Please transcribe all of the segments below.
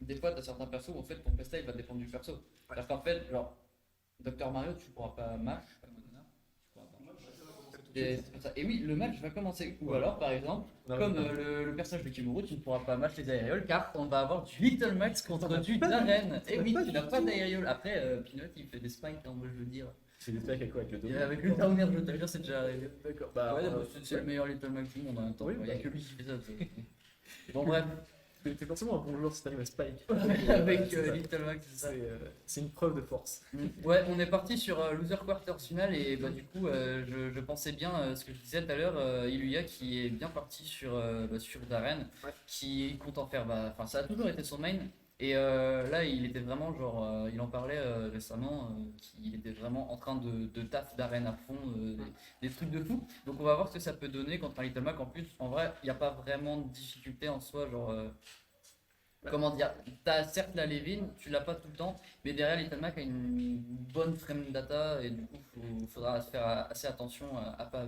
des fois, t'as certains persos où en fait ton playstyle va dépendre du perso. C'est-à-dire qu'en fait, genre, Docteur Mario, tu pourras pas mash, comme Madonna, tu pourras pas. Et, c'est pour ça. Et oui, le match va commencer. Ou alors, par exemple, Non, comme non. le personnage de Kimuro, tu ne pourras pas match les aérioles car on va avoir du Little Max contre du pas Darren. du- Et t'as oui, pas tu du n'as pas tout. d'aériole. Après, Peanut, il fait des spikes, hein, moi je veux dire. C'est des specs avec quoi? Avec le dos. Et avec le downer, je te jure, c'est déjà arrivé. D'accord. Bah, Ouais, bah, c'est le meilleur Little Max du monde en même temps. Oui, Il n'y a bah. que lui qui fait ça. Bon, bref, T'es forcément un bon joueur si t'arrives à Spike. avec C'est ça. Little Max, c'est ça. C'est une preuve de force. Ouais, on est parti sur Loser Quarters final et bah, du coup, je pensais bien ce que je disais tout à l'heure, Iluya qui est bien parti sur Darren, Ouais. qui compte en faire, enfin ça a toujours été son main et là il était vraiment genre, il en parlait récemment, qu'il était vraiment en train de taf Darren à fond, des trucs de fou. Donc on va voir ce que ça peut donner contre un Little Mac. En plus, en vrai, il n'y a pas vraiment de difficulté en soi, genre. Comment dire, t'as certes la Levin, tu l'as pas tout le temps, mais derrière Little Mac a une bonne frame data et du coup faudra se faire assez attention à pas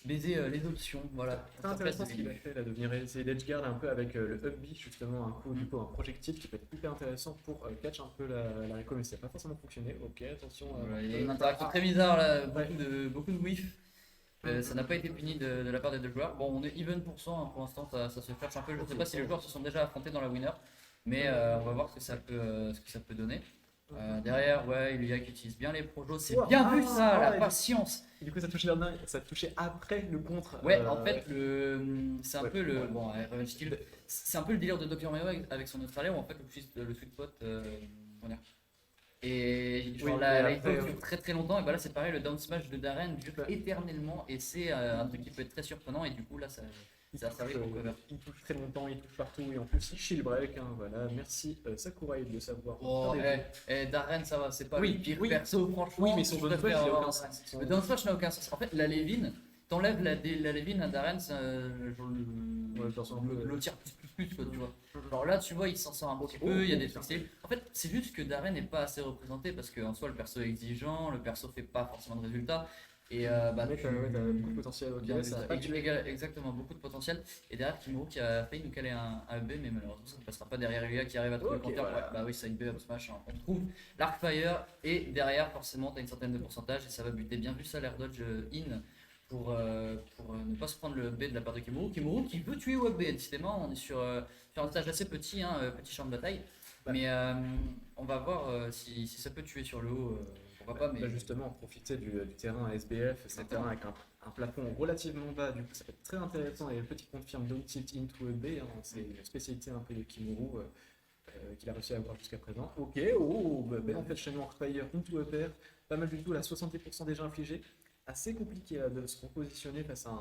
baiser les options. Voilà. C'est intéressant ce qu'il a fait là, de venir essayer d'edgeguard un peu avec le up B, justement, un coup, du coup, un projectile qui peut être hyper intéressant pour catch un peu la récolte, mais ça n'a pas forcément fonctionné. Ok, attention. Voilà, il y a une interaction très bizarre là, Ouais. beaucoup de whiff. Ça n'a pas été puni de la part des deux joueurs. Bon, on est even pour cent, hein, pour l'instant ça se cherche un peu. Je ne sais pas si les joueurs se sont déjà affrontés dans la winner, mais on va voir ce que ça peut donner. Derrière, ouais, il y a qui utilise bien les projos, c'est bien vu ça, la patience. Et du coup, ça touchait après le contre. Ouais, en fait, c'est un Ouais. peu le. Bon, Revenge Steel, c'est un peu le délire de Dr. Mario avec son Australien où en fait le sweet pot. Comment dire. Et genre Oui, la et hit après, dure très très longtemps, et bah là c'est pareil, le down smash de Darren dure Ouais. éternellement, et c'est un truc qui peut être très surprenant, et du coup là ça a servi pour cover. il touche très longtemps, il touche partout, et en plus, il shield break. Hein, voilà, merci Sakurai de savoir. Oh, faire des- Darren ça va, c'est pas Oui, le pire oui. perso, franchement. Oui, mais son je down préfère smash, il a avoir aucun Darren. sens. Le down smash n'a aucun sens. En fait, la Levin, t'enlèves la Levin à Darren, c'est genre Ouais, le perso un peu- le tir plus, quoi, tu vois. Genre là, tu vois, il s'en sort un petit Oh, peu, il y a oh, des putain. trucs stylés. En fait, c'est juste que Darren n'est pas assez représenté parce qu'en soi, le perso est exigeant, le perso fait pas forcément de résultats. Et bah, Mais tu. t'as beaucoup de potentiel. Ok, Ouais, ça ça, a pas tué. exactement, beaucoup de potentiel. Et derrière, Kimuro qui a failli nous caler un EB, mais malheureusement, ça ne passera pas derrière Yuya qui arrive à trouver Ok, le compteur. voilà. Ouais, bah oui, ça une B up smash. Hein. On trouve l'Arcfire, et derrière, forcément, tu as une certaine de pourcentage, et ça va buter bien vu ça, l'air dodge in pour ne pas se prendre le B de la part de Kimuro. Kimuro qui veut tuer Web B, décidément, on est sur un stage assez petit, hein, petit champ de bataille. Ouais. Mais on va voir si ça peut tuer sur le haut, pourquoi pas. Mais Bah, justement, profiter du terrain à SBF, c'est un terrain avec un plafond relativement bas, du coup ça peut être très intéressant et le petit confirme don't tilt into a B, hein, c'est une spécialité un peu de Kimuru qu'il a réussi à avoir jusqu'à présent. Ok, bel enchaînement Fire into a pair, pas mal du tout, là 70% déjà infligé, assez compliqué là, de se repositionner face à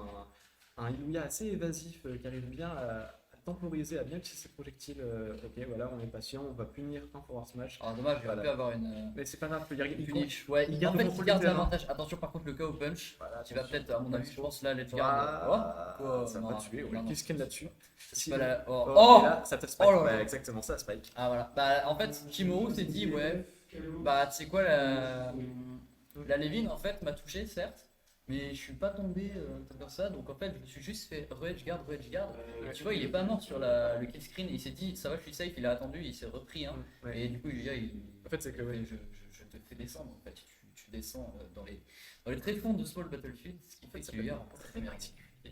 un Iluya assez évasif qui arrive bien à temporiser, à bien utiliser ses projectiles. Ok, voilà, on est patient, on va punir un forward smash. alors, dommage, il aurait Voilà. pu avoir une. Mais c'est pas grave, il Finish, ouais, il en garde fait, le il contrôle garde du terrain. l'avantage. Attention, par contre, le KO punch, Voilà, qui va attention. peut-être, à mon avis, je pense là, l'edge Voilà, guard. ça va tuer, ouais. non, Qui skin là-dessus? c'est pas la. Oh, Oh, et là, ça te spike. Oh là là. Ouais, exactement ça, spike. Ah voilà. Bah, en fait, Kimuro s'est dit, ouais, bah, tu sais quoi, la Levin, en fait, m'a touché, certes, mais je suis pas tombé comme ça, donc en fait, je me suis juste fait re-edge guard. Et tu vois, il est pas mort sur le kill screen, et il s'est dit, ça va, je suis safe, il a attendu, il s'est repris, hein. Ouais. Et du coup, En fait, c'est que, ouais. je te fais descendre, en fait, tu descends dans les tréfonds de Small Battlefield, ce qui fait que tu remporte très bien.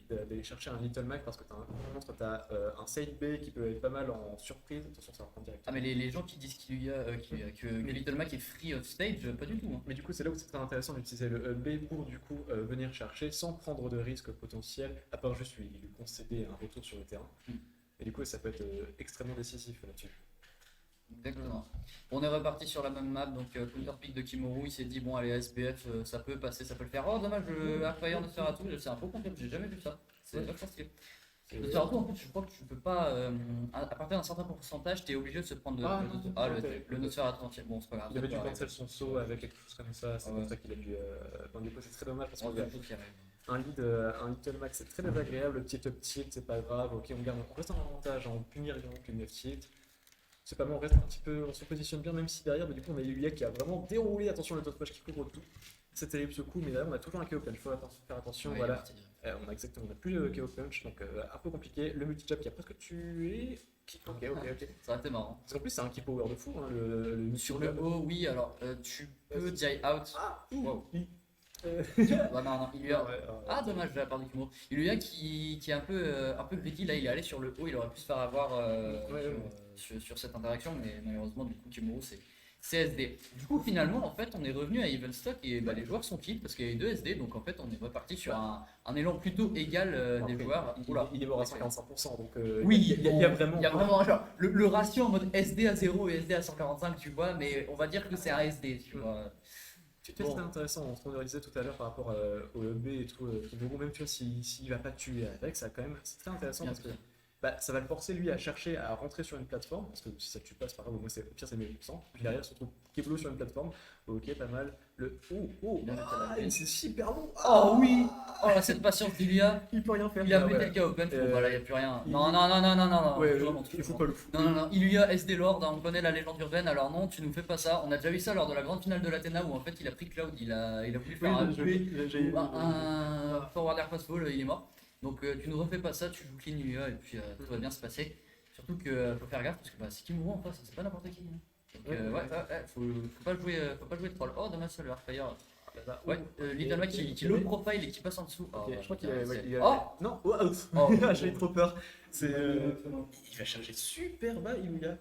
D'aller chercher un Little Mac parce que t'as un monstre, t'as un side B qui peut être pas mal en surprise. Attention, ça va prendre Ah, directement. mais les gens qui disent que Little Mac est free of stage, pas du tout. Hein. Mais du coup, c'est là où c'est très intéressant d'utiliser le B pour du coup venir chercher sans prendre de risque potentiel, à part juste lui concéder un retour sur le terrain. Et du coup, ça peut être extrêmement décisif là-dessus. Exactement. On est reparti sur la même map, donc counter pick de Kimuru, il s'est dit bon allez SBF ça peut passer, ça peut le faire. Oh dommage, Arcfire ne sert à tout, c'est un beau concept, j'ai jamais vu ça. C'est vachement stylé. Le sert à tout en fait, je crois que tu peux pas, à partir d'un certain pourcentage, tu es obligé de se prendre le Nosferatu entier. Bon c'est pas grave. Il avait dû ça peut cancel son saut avec quelque chose comme ça, c'est pour ça qu'il a dû. Bon, du coup, c'est très dommage parce qu'il y a un Little Max, c'est très désagréable. Le petit up tilt, c'est pas grave. Ok, on reste en avantage, on punit rien que le 9 tilt. C'est pas mal, on reste un petit peu, on se positionne bien, même si derrière, mais du coup, on a Yulia qui a vraiment déroulé. Attention, le dodge qui couvre tout. C'est terrible ce coup, mais derrière, on a toujours un KO punch. Faut faire attention, voilà. On a plus le KO punch, donc un peu compliqué. Le multi-jab qui a presque tué. Ok. Ça aurait été marrant. Parce qu'en plus, c'est un key power de fou, hein, le Sur le haut, oui, alors tu peux die out. Ah, Wow. Euh, Bah non, Iluya. non, ouais, Ah, dommage de la part de Kimuro. Iluya qui est un peu greedy, là il est allé sur le haut, il aurait pu se faire avoir Ouais. sur cette interaction, mais malheureusement, du coup, Kimuro c'est SD. Du coup, finalement, en fait, on est revenu à even stock et bah, les joueurs sont kills parce qu'il y a eu 2 SD, donc en fait, on est reparti sur un élan plutôt égal des Après, joueurs. Oula. il est mort à 55%, donc Oui, il y a vraiment. il y a vraiment genre, le ratio en mode SD à 0 et SD à 145, tu vois, mais on va dire que c'est un SD, tu vois. C'était très intéressant, ce qu'on disait tout à l'heure par rapport au EB et tout, Kimuro, même tu vois, s'il va pas tuer avec, ça quand même, c'est très intéressant Bien parce que sûr. bah, ça va le forcer lui à chercher à rentrer sur une plateforme, parce que si ça tue pas, c'est pas grave, au moins c'est au pire c'est 1000%. Puis derrière, se retrouve Keblo sur une plateforme, ok, pas mal. Bien C'est super long. Oh oui! Oh cette patience d'Ilia! Il peut rien faire. Il a là, pété ouais. le cas open, voilà, il n'y a plus rien. il- Non, Ouais, vraiment, il faut pas le foutre. Non, Ilia SD Lord, on connaît la légende urbaine, alors non, tu nous fais pas ça. On a déjà vu ça lors de la grande finale de l'Athéna où en fait il a pris Cloud, il a voulu faire un P ou un forward air pass ball, il est mort. Donc tu nous refais pas ça, tu joues clean Ilia et puis tout va bien se passer. Surtout que faut faire gaffe parce que bah, c'est Kimuro en face, c'est pas n'importe qui. Hein. Donc faut pas jouer troll. Oh dommage ça le Hardfire. Ouais, Little Mac qui low profile et qui passe en dessous. Ok, Oh, je crois qu'il Oh! Non, j'ai eu trop peur. Il va charger super bas, Iluya.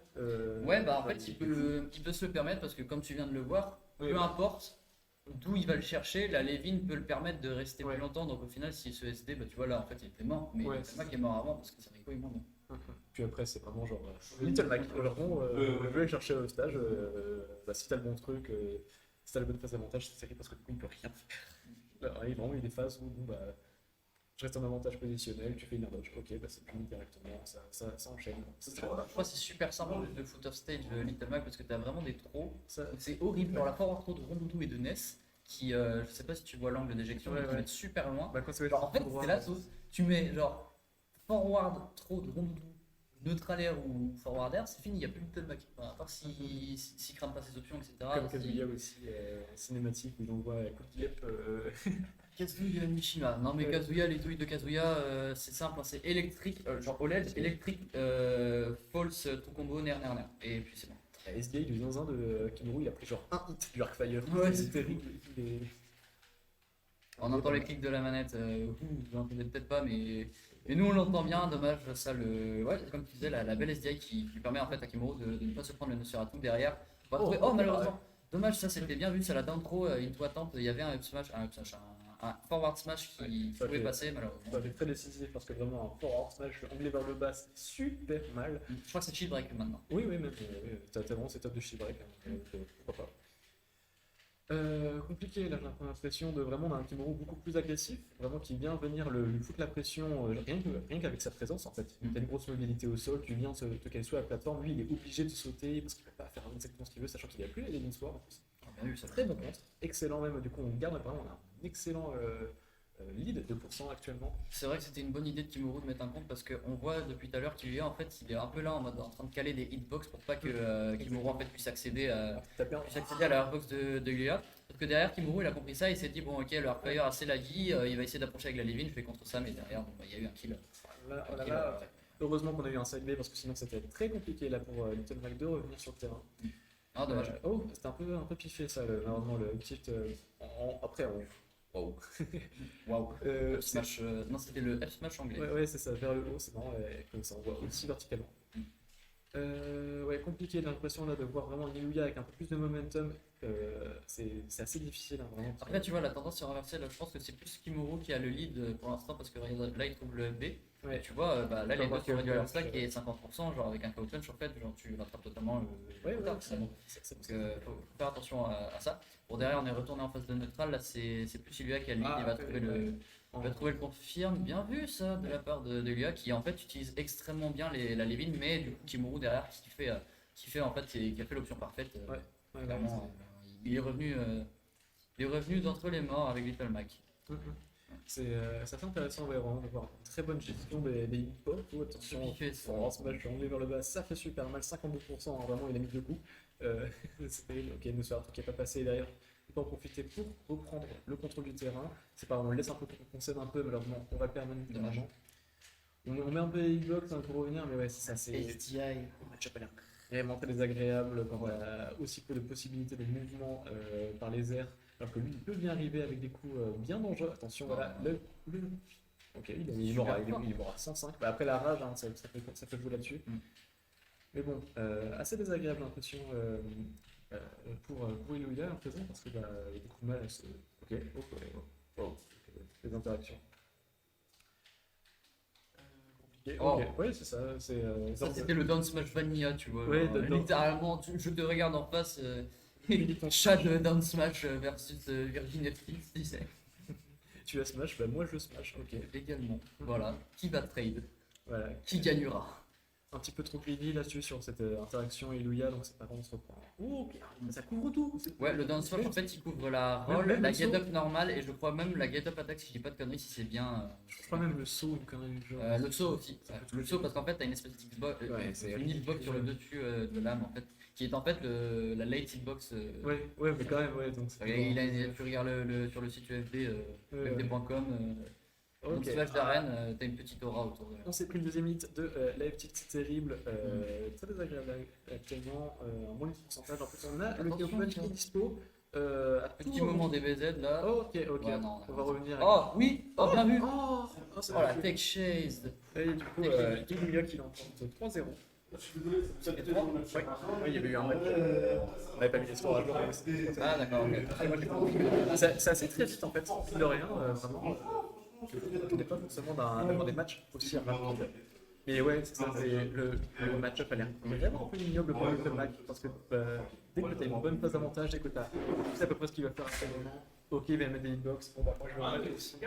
Ouais, bah en fait, il peut se le permettre parce que comme tu viens de le voir, peu importe d'où il va le chercher, la Levin peut le permettre de rester plus longtemps. Donc au final, s'il se SD, bah tu vois là, en fait, il était mort. Mais c'est Mac qui est mort avant parce que ça fait quoi, il monte. Puis après, c'est vraiment genre Little Mac. Au Japon, je vais aller chercher au stage. Bah, si t'as le bon truc, si t'as la bonne phase d'avantage, c'est série parce que du coup, il peut rien faire. Alors, il y a vraiment eu des phases où bon, bah, je reste en avantage positionnel, tu fais une air dodge, ok, bah, c'est puni directement, ça enchaîne. Je crois que c'est super simple de foot off stage Little Mac parce que t'as vraiment des throws. C'est horrible. Genre la forward throw de Rondoudou et de Ness qui, je sais pas si tu vois l'angle d'éjection, mais qui mettent super loin. Bah, quand ça va Genre, en fait, c'est la sauce. Tu mets genre forward throw de Rondoudou, neutral air ou forward air, c'est fini, il n'y a plus Little Mac. Enfin, à part s'il crame pas ses options, etc. Comme Kazuya aussi, cinématique où il envoie coup de guêpe. Kazuya Mishima. Non mais Kazuya, les douilles de Kazuya, c'est simple, hein, c'est électrique, genre OLED, électrique, false, tout combo, ner. Et puis c'est bon. SDI du zinzin de Kimuro, il a pris genre un hit du Arcfire. Ouais, c'est terrible. On entend les clics de la manette, vous l'entendez peut-être pas, mais nous on l'entend bien, dommage, ça le. Ouais, comme tu disais, la belle SDI qui permet en fait à Kimuro de ne pas se prendre le Nosferatu derrière. Oh, malheureusement, dommage, ça c'était bien vu, ça l'a down throw, into attente, il y avait un up smash, un forward smash qui pouvait passer malheureusement. Ça fait très décisif parce que vraiment un forward smash anglais vers le bas c'est super mal. Je crois que c'est shield break maintenant. Oui, même. T'as vraiment cette top de shield break. Pourquoi pas. Compliqué, là j'ai l'impression de vraiment d'un Kimuro beaucoup plus agressif, vraiment qui vient venir lui foutre la pression rien qu'avec sa présence en fait. T'as une grosse mobilité au sol, tu viens te caler sous la plateforme, lui il est obligé de sauter parce qu'il peut pas faire exactement ce qu'il veut, sachant qu'il a plus les lignes soir en plus. Bien vu, ça Très bon contre, excellent même, du coup on garde vraiment un excellent lead de % actuellement. C'est vrai que c'était une bonne idée de Kimuro de mettre un compte parce qu'on voit depuis tout à l'heure qu'il est en fait il est un peu là en mode en train de caler des hitbox pour pas que Kimuro en fait puisse accéder à la airbox de Yulia. Parce que derrière Kimuro il a compris ça, il s'est dit bon ok le hardfire assez laggy, il va essayer d'approcher avec la Levin, je vais contre ça mais derrière bon, il y a eu un kill. Heureusement qu'on a eu un side B parce que sinon c'était très compliqué là pour Little Mac de revenir sur le terrain. Ah dommage. C'était un peu piffé ça, malheureusement le tilt après on. Waouh. Smash, non, c'était le F smash anglais. Ouais, c'est ça, vers le haut, c'est marrant, comme ça on voit aussi verticalement. Compliqué, j'ai l'impression là de voir vraiment Iluya avec un peu plus de momentum. C'est assez difficile, hein, vraiment. Après, tu vois, la tendance est renversée. Là, je pense que c'est plus Kimuro qui a le lead pour l'instant parce que là, il trouve le FB. Ouais. Et tu vois, là, les deux sur Regular Slack et 50%, genre avec un KO punch, en fait, genre tu rattrapes totalement le retard. Donc, faut faire attention à ça. Bon, derrière, on est retourné en phase de neutral. Là, c'est plus Iluya qui a le lead. Il va trouver le confirme. Bien vu, ça, de la part de Iluya qui, en fait, utilise extrêmement bien la Levin, mais du coup, Kimuro derrière qui fait en fait, qui a fait l'option parfaite. Clairement, il est revenu d'entre les morts avec Little Mac. C'est assez intéressant vraiment de voir une très bonne gestion des hip-hop. Attention, en smash anglais vers le bas, ça fait super mal, 52%, hein, vraiment il a mis deux coups. C'était ok, Nosferatu qui n'est pas passé derrière. Il peut en profiter pour reprendre le contrôle du terrain. C'est pas, on le laisse un peu, on concède un peu, malheureusement, on va le perdre dommage. On met un peu les hitbox hein, pour revenir, mais ouais, c'est ça. C'est SDI. le match-up a l'air vraiment très désagréable quand on a aussi peu de possibilités de mouvement par les airs, alors que lui, il peut bien arriver avec des coups bien dangereux. Attention, voilà, le- Ok, il Super aura, fort. il aura 105. Bah, après la rage, hein, ça peut jouer là-dessus. Mm. Mais bon, assez désagréable l'impression pour Ilouya à présent, parce que bah, il y a beaucoup de mal à se. Ok, ok, les interactions. Compliqué. Oh. Ok, ouais, c'est ça. C'est, Ça, c'était le Down Smash Vanilla, tu vois. Ouais, genre, littéralement, je te regarde en face, Militant. Chad Down Smash versus Virgin FX, tu sais. Tu as Smash, bah moi je Smash, ok. Également. Voilà. Qui va trade? Voilà. Qui gagnera? Un petit peu trop greedy là-dessus sur cette interaction Ilouya, donc c'est pas vraiment se reprend. Oh, ok, mais ça couvre tout. Ouais, le Down Smash, en fait, il couvre la Même- roll, même la le saut. get up normale, et je crois même la get up attack, si je dis pas de conneries, si c'est bien. Je crois même le saut, une connerie du genre. Le saut aussi. Ouais, le saut, parce qu'en fait, t'as une espèce d'Xbox, Ouais, c'est une hitbox sur le dessus de l'âme, en fait, qui est en fait la late hitbox. Ouais, mais quand même, ouais, donc c'est. Tu regardes sur le site UFD, Ouais. ufd.com, donc Ok. slash d'arène, t'as une petite aura autour de On s'est pris le deuxième hit de la petite terrible, très désagréable actuellement, moins de pourcentage. En fait, on a le Attention, Punch qui tiens. est dispo à tout Petit moment DBZ là. Ok, Ouais, non, on va revenir. Oh oui, oh bien vu. C'est Oh la vrai. tech chase. Et du coup, Ilouya qui l'emporte 3-0. Ouais, il y avait eu un match. On n'avait pas mis les scores à jour. Mais Ah d'accord, ok. c'est assez très vite en fait, mine de rien, vraiment. On n'est pas forcément dans des matchs aussi rapides. Mais ouais, c'est ça, le match-up a l'air vraiment un peu ignoble pour le comeback parce que dès que tu as une bonne phase d'avantage, dès que tu sais à peu près ce qu'il va faire à ce moment, ok, il va mettre des hitbox, bon bah moi je vais en mettre aussi.